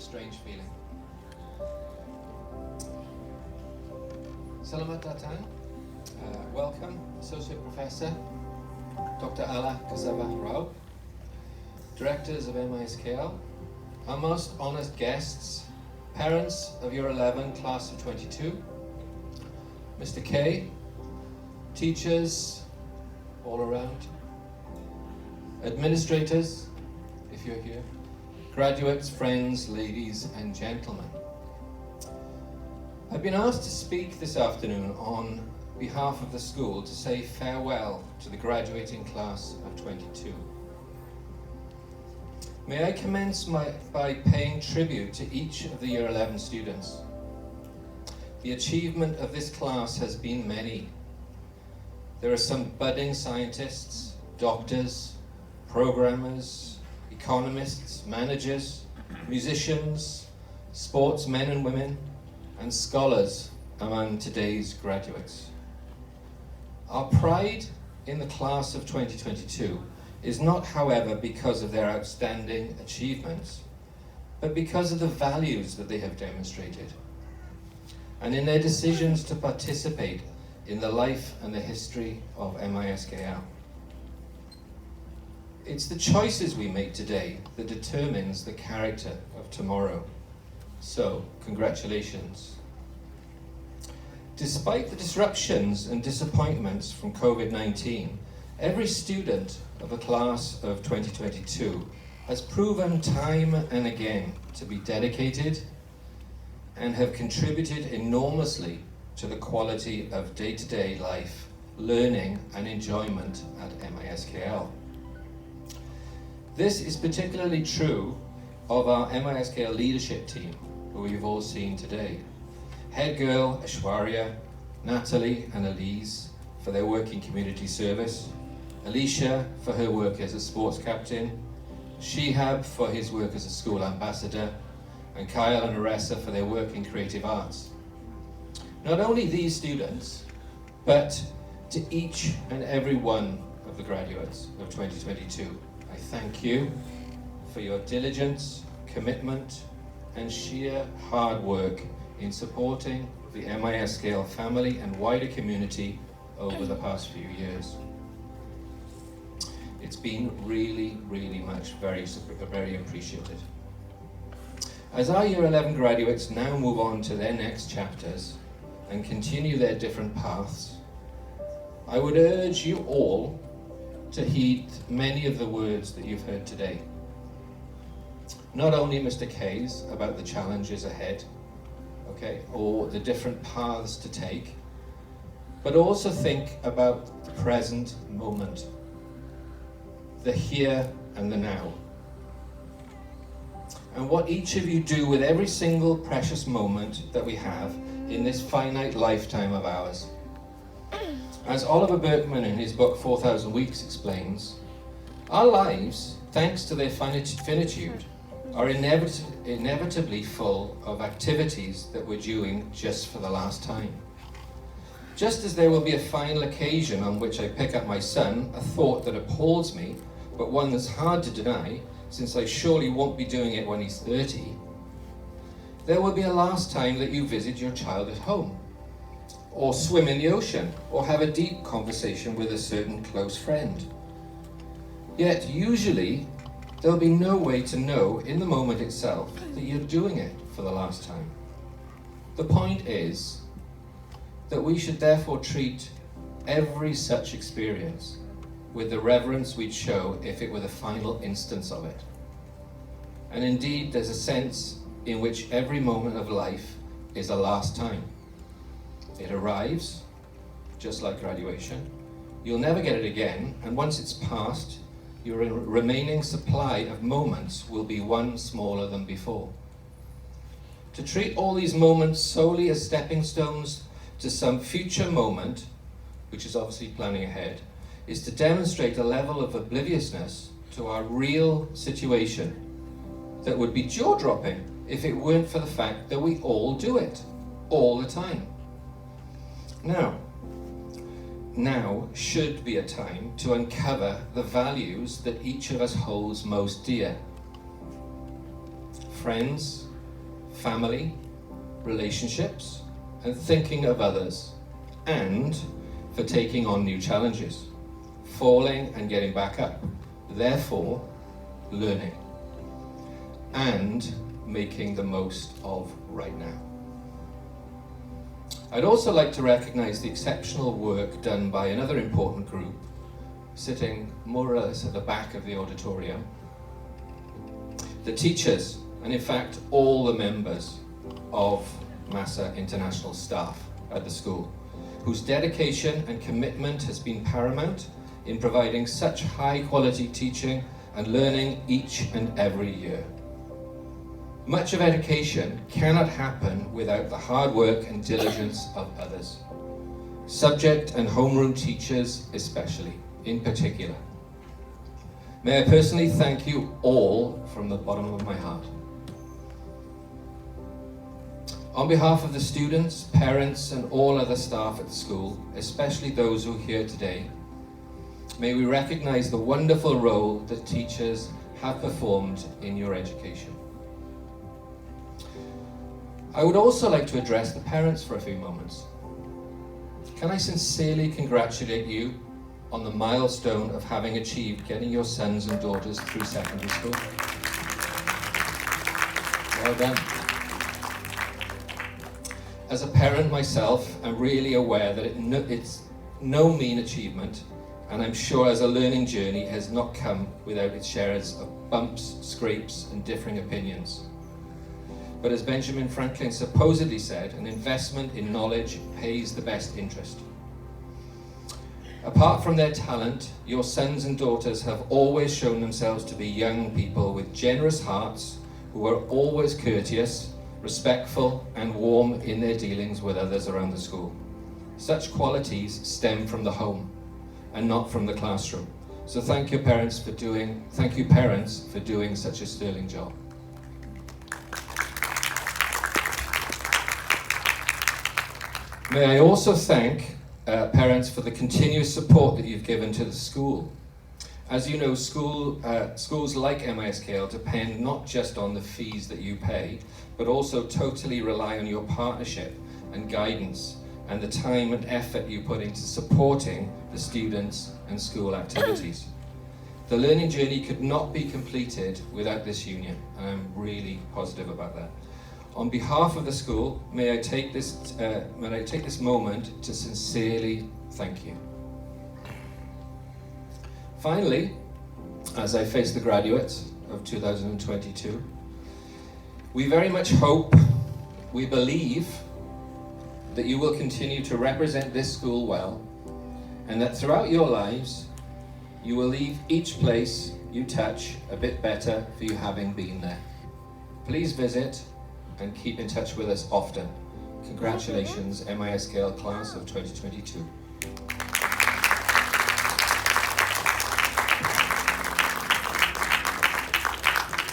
strange feeling. Selamat datang. Welcome, Associate Professor Dr. Ala Kasabah Rao, Directors of MISKL, our most honoured guests, parents of Year 11 Class of 22, Mr. K, teachers all around, administrators, if you're here, graduates, friends, ladies and gentlemen. I've been asked to speak this afternoon on behalf of the school to say farewell to the graduating class of 22. May I commence by paying tribute to each of the Year 11 students. The achievement of this class has been many. There are some budding scientists, doctors, programmers, economists, managers, musicians, sportsmen and women, and scholars among today's graduates. Our pride in the class of 2022 is not, however, because of their outstanding achievements, but because of the values that they have demonstrated, and in their decisions to participate in the life and the history of MISKL. It's the choices we make today that determines the character of tomorrow. So, congratulations. Despite the disruptions and disappointments from COVID-19, every student of the class of 2022 has proven time and again to be dedicated and have contributed enormously to the quality of day-to-day life, learning and enjoyment at MISKL. This is particularly true of our MISKL leadership team, who you've all seen today. Head girl Ashwarya, Natalie and Elise for their work in community service, Alicia for her work as a sports captain, Shihab for his work as a school ambassador, and Kyle and Aressa for their work in creative arts. Not only these students, but to each and every one of the graduates of 2022, I thank you for your diligence, commitment, and sheer hard work in supporting the MISKL family and wider community over the past few years. It's been really much very appreciated. As our Year 11 graduates now move on to their next chapters and continue their different paths, I would urge you all to heed many of the words that you've heard today. Not only Mr. K's about the challenges ahead, okay, or the different paths to take, but also think about the present moment, the here and the now, and what each of you do with every single precious moment that we have in this finite lifetime of ours. As Oliver Burkeman in his book 4,000 Weeks explains, our lives, thanks to their finitude, are inevitably full of activities that we're doing just for the last time. Just as there will be a final occasion on which I pick up my son, a thought that appalls me, but one that's hard to deny, since I surely won't be doing it when he's 30, there will be a last time that you visit your child at home, or swim in the ocean, or have a deep conversation with a certain close friend. Yet, usually, there'll be no way to know in the moment itself that you're doing it for the last time. The point is that we should therefore treat every such experience with the reverence we'd show if it were the final instance of it. And indeed, there's a sense in which every moment of life is a last time. It arrives, just like graduation. You'll never get it again, and once it's passed, your remaining supply of moments will be one smaller than before. To treat all these moments solely as stepping stones to some future moment, which is obviously planning ahead, is to demonstrate a level of obliviousness to our real situation that would be jaw-dropping if it weren't for the fact that we all do it, all the time. Now should be a time to uncover the values that each of us holds most dear. Friends, family, relationships, and thinking of others, and for taking on new challenges, falling and getting back up, therefore learning, and making the most of right now. I'd also like to recognise the exceptional work done by another important group sitting more or less at the back of the auditorium, the teachers, and in fact all the members of Massa International staff at the school, whose dedication and commitment has been paramount in providing such high quality teaching and learning each and every year. Much of education cannot happen without the hard work and diligence of others, subject and homeroom teachers especially, in particular. May I personally thank you all from the bottom of my heart. On behalf of the students, parents, and all other staff at the school, especially those who are here today, may we recognize the wonderful role that teachers have performed in your education. I would also like to address the parents for a few moments. Can I sincerely congratulate you on the milestone of having achieved getting your sons and daughters through secondary school? Well done. As a parent myself, I'm really aware that it's no mean achievement, and I'm sure as a learning journey it has not come without its shares of bumps, scrapes, and differing opinions. But as Benjamin Franklin supposedly said, an investment in knowledge pays the best interest. Apart from their talent, your sons and daughters have always shown themselves to be young people with generous hearts who are always courteous, respectful, and warm in their dealings with others around the school. Such qualities stem from the home and not from the classroom. So thank you parents for doing such a sterling job. May I also thank parents for the continuous support that you've given to the school. As you know, schools like MISKL depend not just on the fees that you pay, but also totally rely on your partnership and guidance and the time and effort you put into supporting the students and school activities. The learning journey could not be completed without this union, and I'm really positive about that. On behalf of the school, may I take this moment to sincerely thank you. Finally, as I face the graduates of 2022, we very much hope, we believe, that you will continue to represent this school well, and that throughout your lives, you will leave each place you touch a bit better for you having been there. Please visit and keep in touch with us often. Congratulations, MISKL class of 2022.